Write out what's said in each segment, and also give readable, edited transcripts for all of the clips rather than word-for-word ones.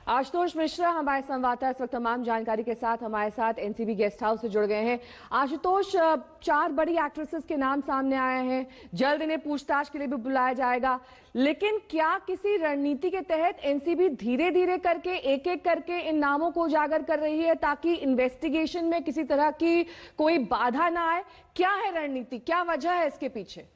आशुतोष मिश्रा हमारे संवाददाता इस वक्त तमाम जानकारी के साथ हमारे साथ एनसीबी गेस्ट हाउस से जुड़ गए हैं। आशुतोष, 4 बड़ी एक्ट्रेसेस के नाम सामने आए हैं, जल्द इन्हें पूछताछ के लिए भी बुलाया जाएगा, लेकिन क्या किसी रणनीति के तहत एनसीबी धीरे धीरे करके एक एक करके इन नामों को उजागर कर रही है ताकि इन्वेस्टिगेशन में किसी तरह की कोई बाधा ना आए? क्या है रणनीति, क्या वजह है इसके पीछे?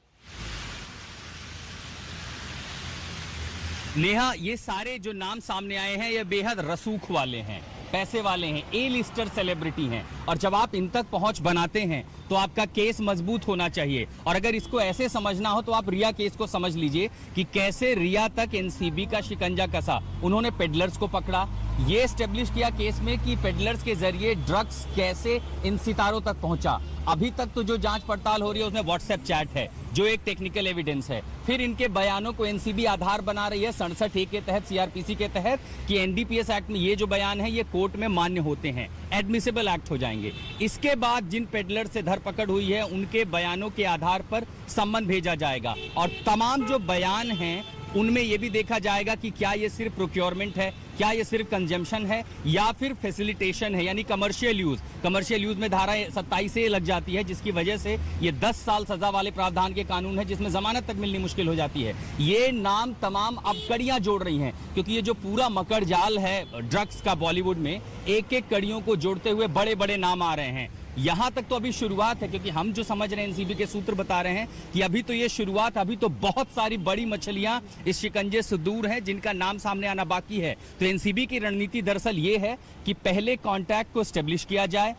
नेहा, ये सारे जो नाम सामने आए हैं ये बेहद रसूख वाले हैं, पैसे वाले हैं, ए लिस्टर सेलिब्रिटी हैं, और जब आप इन तक पहुंच बनाते हैं तो आपका केस मजबूत होना चाहिए। और अगर इसको ऐसे समझना हो तो आप रिया केस को समझ लीजिए कि कैसे रिया तक एनसीबी का शिकंजा कसा। उन्होंने पेडलर्स को पकड़ा, ये एस्टेब्लिश किया केस में कि पेडलर्स के जरिए ड्रग्स कैसे इन सितारों तक पहुंचा। अभी तक तो जो जांच पड़ताल हो रही है उसमें व्हाट्सएप चैट है जो एक टेक्निकल एविडेंस है। फिर इनके बयानों को एनसीबी आधार बना रही है 67A के तहत, सीआरपीसी के तहत, कि एनडीपीएस एक्ट में ये जो बयान है ये कोर्ट में मान्य होते हैं, एडमिसिबल एक्ट हो जाएंगे। इसके बाद जिन पेडलर से धरपकड़ हुई है उनके बयानों के आधार पर सम्मन भेजा जाएगा और तमाम जो बयान हैं उनमें यह भी देखा जाएगा कि क्या ये सिर्फ प्रोक्योरमेंट है, क्या ये सिर्फ कंजम्पशन है या फिर फैसिलिटेशन है, यानी कमर्शियल यूज। कमर्शियल यूज में धारा 27A लग जाती है जिसकी वजह से ये 10 साल सजा वाले प्रावधान के कानून है जिसमें जमानत तक मिलनी मुश्किल हो जाती है। ये नाम तमाम अब कड़ियां जोड़ रही हैं क्योंकि ये जो पूरा मकर जाल है ड्रग्स का बॉलीवुड में, एक एक कड़ियों को जोड़ते हुए बड़े बड़े नाम आ रहे हैं। यहां तक तो अभी शुरुआत है क्योंकि हम जो समझ रहे हैं, एनसीबी के सूत्र बता रहे हैं कि अभी तो ये शुरुआत, अभी तो बहुत सारी बड़ी मछलियां इस शिकंजे से दूर हैं जिनका नाम सामने आना बाकी है। तो एनसीबी की रणनीति दरअसल ये है कि पहले कॉन्टैक्ट को एस्टेब्लिश किया जाए,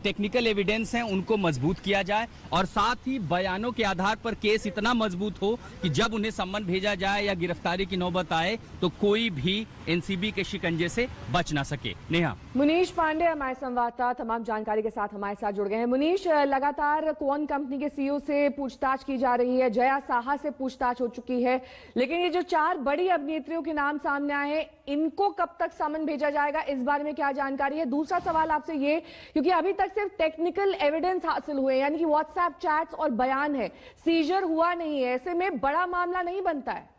टेक्निकल एविडेंस हैं उनको मजबूत किया जाए और साथ ही बयानों के आधार पर केस इतना मजबूत हो कि जब उन्हें सम्मन भेजा जाए या गिरफ्तारी की नौबत आए तो कोई भी एनसीबी के शिकंजे से बच ना सके। नेहा, मुनीश पांडे हमारे संवाददाता तमाम जानकारी के साथ हमारे साथ जुड़ गए हैं। मुनीश, लगातार क्वान कंपनी के सीईओ से पूछताछ की जा रही है, जया साहा से पूछताछ हो चुकी है, लेकिन ये जो 4 बड़ी अभिनेत्रियों के नाम सामने आए हैं इनको कब तक सम्मन भेजा जाएगा, इस बारे में क्या जानकारी है? दूसरा सवाल आपसे ये, क्योंकि अभी तक सिर्फ टेक्निकल एविडेंस हासिल हुए, यानी कि व्हाट्सएप चैट्स और बयान है, सीजर हुआ नहीं है, ऐसे में बड़ा मामला नहीं बनता है।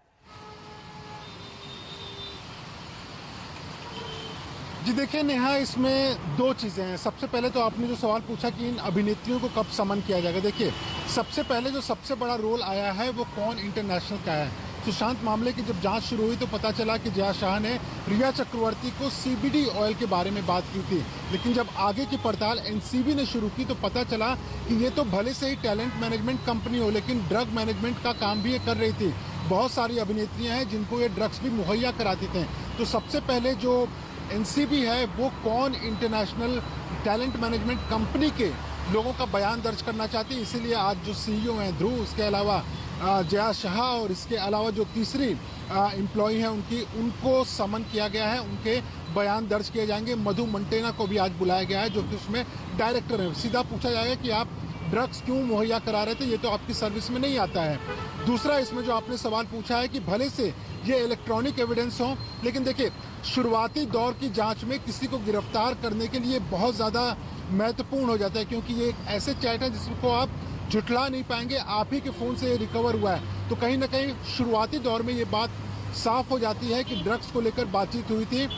जी देखिए नेहा, इसमें 2 चीजें हैं। सबसे पहले तो आपने जो सवाल पूछा कि इन अभिनेत्रियों को कब समन किया जाएगा, देखिए सबसे पहले जो सबसे बड़ा रोल आया है वो कौन इंटरनेशनल का है। सुशांत मामले की जब जांच शुरू हुई तो पता चला कि जया शाह ने रिया चक्रवर्ती को सीबीडी ऑयल के बारे में बात की थी, लेकिन जब आगे की पड़ताल एनसीबी ने शुरू की तो पता चला कि ये तो भले से ही टैलेंट मैनेजमेंट कंपनी हो लेकिन ड्रग मैनेजमेंट का काम भी ये कर रही थी। बहुत सारी अभिनेत्रियां हैं जिनको ये ड्रग्स भी मुहैया कराती थे। तो सबसे पहले जो एनसीबी है वो कौन इंटरनेशनल टैलेंट मैनेजमेंट कंपनी के लोगों का बयान दर्ज करना चाहती है, इसीलिए आज जो सीईओ हैं ध्रुव, उसके अलावा जया शाह और इसके अलावा जो तीसरी एम्प्लॉय हैं उनको समन किया गया है, उनके बयान दर्ज किए जाएंगे। मधु मंटेना को भी आज बुलाया गया है जो कि उसमें डायरेक्टर है। सीधा पूछा जाएगा कि आप ड्रग्स क्यों मुहैया करा रहे थे, ये तो आपकी सर्विस में नहीं आता है। दूसरा, इसमें जो आपने सवाल पूछा है कि भले से ये इलेक्ट्रॉनिक एविडेंस हो, लेकिन देखिए शुरुआती दौर की जांच में किसी को गिरफ्तार करने के लिए बहुत ज़्यादा महत्वपूर्ण हो जाता है क्योंकि ये एक ऐसे चैट है जिसको आप झुठला नहीं पाएंगे, आप ही के फ़ोन से ये रिकवर हुआ है। तो कहीं ना कहीं शुरुआती दौर में ये बात साफ हो जाती है कि ड्रग्स को लेकर बातचीत हुई थी।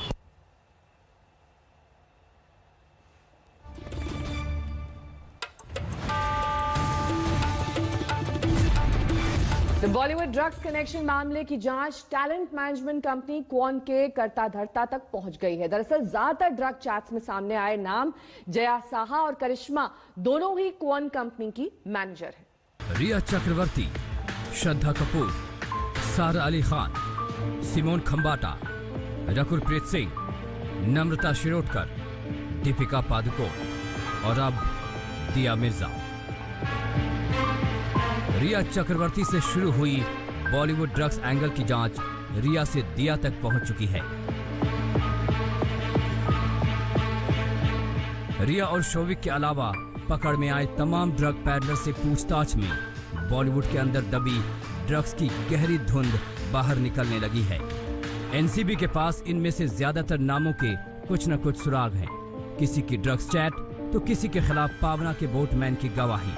बॉलीवुड ड्रग्स कनेक्शन मामले की जांच टैलेंट मैनेजमेंट कंपनी क्वान के कर्ता धर्ता तक पहुंच गई है। दरअसल ज्यादातर ड्रग चैट्स में सामने आए नाम जया साहा और करिश्मा दोनों ही क्वान कंपनी की मैनेजर है। रिया चक्रवर्ती, श्रद्धा कपूर, सारा अली खान, सिमोन खंबाटा, रकुलप्रीत सिंह, नम्रता शिरोडकर, दीपिका पादुकोण और अब दिया मिर्जा। रिया चक्रवर्ती से शुरू हुई बॉलीवुड ड्रग्स एंगल की जांच रिया से दिया तक पहुंच चुकी है। रिया और शोविक के अलावा पकड़ में आए तमाम ड्रग पैडलर से पूछताछ में बॉलीवुड के अंदर दबी ड्रग्स की गहरी धुंध बाहर निकलने लगी है। एनसीबी के पास इनमें से ज्यादातर नामों के कुछ न कुछ सुराग हैं। किसी की ड्रग्स चैट तो किसी के खिलाफ पावना के बोटमैन की गवाही।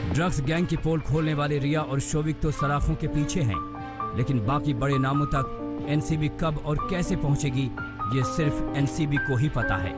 ड्रग्स गैंग की पोल खोलने वाले रिया और शोविक तो सराफों के पीछे हैं, लेकिन बाकी बड़े नामों तक एनसीबी कब और कैसे पहुंचेगी, ये सिर्फ एनसीबी को ही पता है।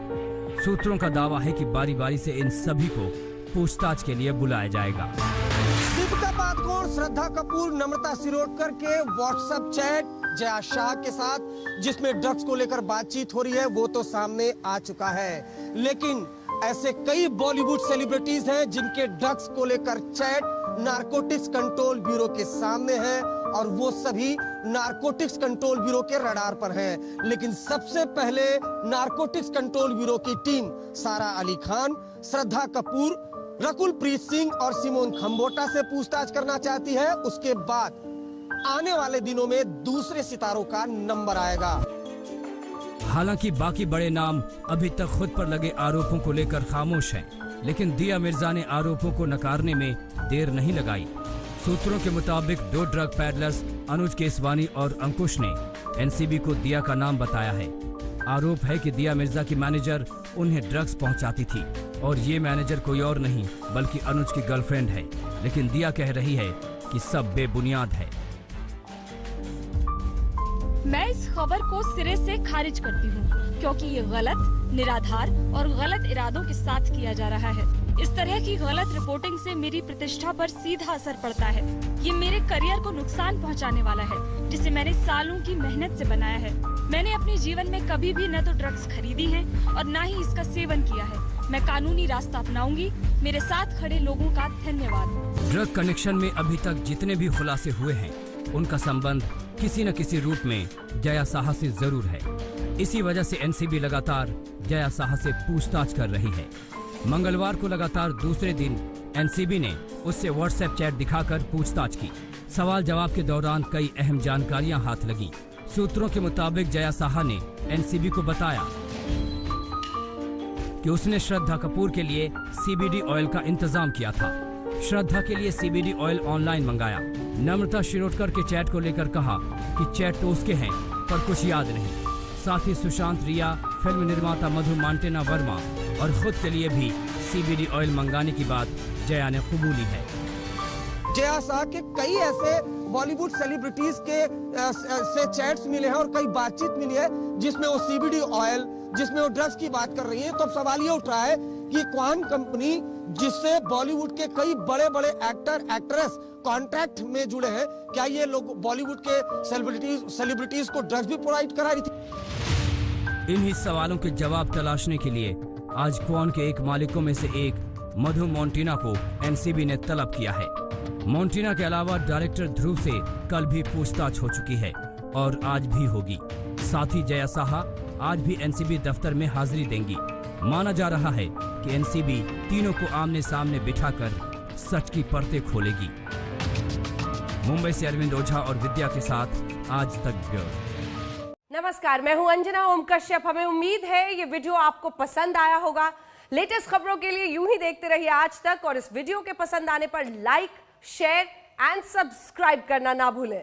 सूत्रों का दावा है कि बारी बारी से इन सभी को पूछताछ के लिए बुलाया जाएगा। दीपिका पादुकोण, श्रद्धा कपूर, नम्रता शिरोडकर के व्हाट्सएप चैट जया शाह के साथ जिसमें ड्रग्स को लेकर बातचीत हो रही है वो तो सामने आ चुका है, लेकिन ऐसे कई बॉलीवुड सेलिब्रिटीज हैं जिनके ड्रग्स को लेकर चैट नारकोटिक्स कंट्रोल ब्यूरो के सामने है और वो सभी नारकोटिक्स कंट्रोल ब्यूरो के रडार पर हैं। लेकिन सबसे पहले नारकोटिक्स कंट्रोल ब्यूरो की टीम सारा अली खान, श्रद्धा कपूर, रकुल प्रीत सिंह और सिमोन खंबोटा से पूछताछ करना चाहती है। उसके बाद आने वाले दिनों में दूसरे सितारों का नंबर आएगा। हालांकि बाकी बड़े नाम अभी तक खुद पर लगे आरोपों को लेकर खामोश हैं, लेकिन दिया मिर्जा ने आरोपों को नकारने में देर नहीं लगाई। सूत्रों के मुताबिक 2 ड्रग पैडलर्स अनुज केसवानी और अंकुश ने एनसीबी को दिया का नाम बताया है। आरोप है कि दिया मिर्जा की मैनेजर उन्हें ड्रग्स पहुंचाती थी और ये मैनेजर कोई और नहीं बल्कि अनुज की गर्लफ्रेंड है, लेकिन दिया कह रही है कि सब बेबुनियाद है। मैं इस खबर को सिरे से खारिज करती हूँ क्योंकि ये गलत, निराधार और गलत इरादों के साथ किया जा रहा है। इस तरह की गलत रिपोर्टिंग से मेरी प्रतिष्ठा पर सीधा असर पड़ता है। ये मेरे करियर को नुकसान पहुँचाने वाला है जिसे मैंने सालों की मेहनत से बनाया है। मैंने अपने जीवन में कभी भी न तो ड्रग्स खरीदी है और न ही इसका सेवन किया है। मैं कानूनी रास्ता अपनाऊंगी। मेरे साथ खड़े लोगों का धन्यवाद। ड्रग कनेक्शन में अभी तक जितने भी खुलासे हुए हैं उनका संबंध किसी न किसी रूप में जया साहा से जरूर है। इसी वजह से एनसीबी लगातार जया साहा से पूछताछ कर रही है। मंगलवार को लगातार दूसरे दिन एनसीबी ने उससे व्हाट्सएप चैट दिखाकर पूछताछ की। सवाल जवाब के दौरान कई अहम जानकारियां हाथ लगी। सूत्रों के मुताबिक जया साहा ने एनसीबी को बताया कि उसने श्रद्धा कपूर के लिए सीबीडी ऑयल का इंतजाम किया था। श्रद्धा के लिए सीबीडी ऑयल ऑनलाइन मंगाया। नम्रता शिरोडकर के चैट को लेकर कहा कि चैट तो उसके हैं पर कुछ याद नहीं। साथ ही सुशांत, रिया, फिल्म निर्माता मधु मांटेना वर्मा और खुद के लिए भी सीबीडी ऑयल मंगाने की बात जया ने कबूली है। जया शाह के कई ऐसे बॉलीवुड सेलिब्रिटीज के से चैट्स मिले हैं और कई बातचीत मिली है जिसमें वो सीबीडी ऑयल, जिसमें वो ड्रग्स की बात कर रही है। तो अब सवाल ये उठ रहा है कि कौन कंपनी जिससे बॉलीवुड के कई बड़े बड़े एक्टर एक्ट्रेस कॉन्ट्रैक्ट में जुड़े हैं, क्या ये लोग बॉलीवुड के सेलिब्रिटीज को ड्रग्स भी प्रोवाइड करा रही थी? इन्हीं सवालों के जवाब तलाशने के लिए आज क्वान के एक मालिकों में से एक मधु मोंटीना को एनसीबी ने तलब किया है। मोंटीना के अलावा डायरेक्टर ध्रुव से कल भी पूछताछ हो चुकी है और आज भी होगी। साथ ही जया साहा आज भी एनसीबी दफ्तर में हाजिरी देंगी। माना जा रहा है कि एनसीबी तीनों को आमने सामने बिठाकर सच की परतें खोलेगी। मुंबई से अरविंद ओझा और विद्या के साथ आज तक ब्यूरो। नमस्कार, मैं हूं अंजना ओम कश्यप। हमें उम्मीद है ये वीडियो आपको पसंद आया होगा। लेटेस्ट खबरों के लिए यूं ही देखते रहिए आज तक और इस वीडियो के पसंद आने पर लाइक, शेयर एंड सब्सक्राइब करना ना भूलें।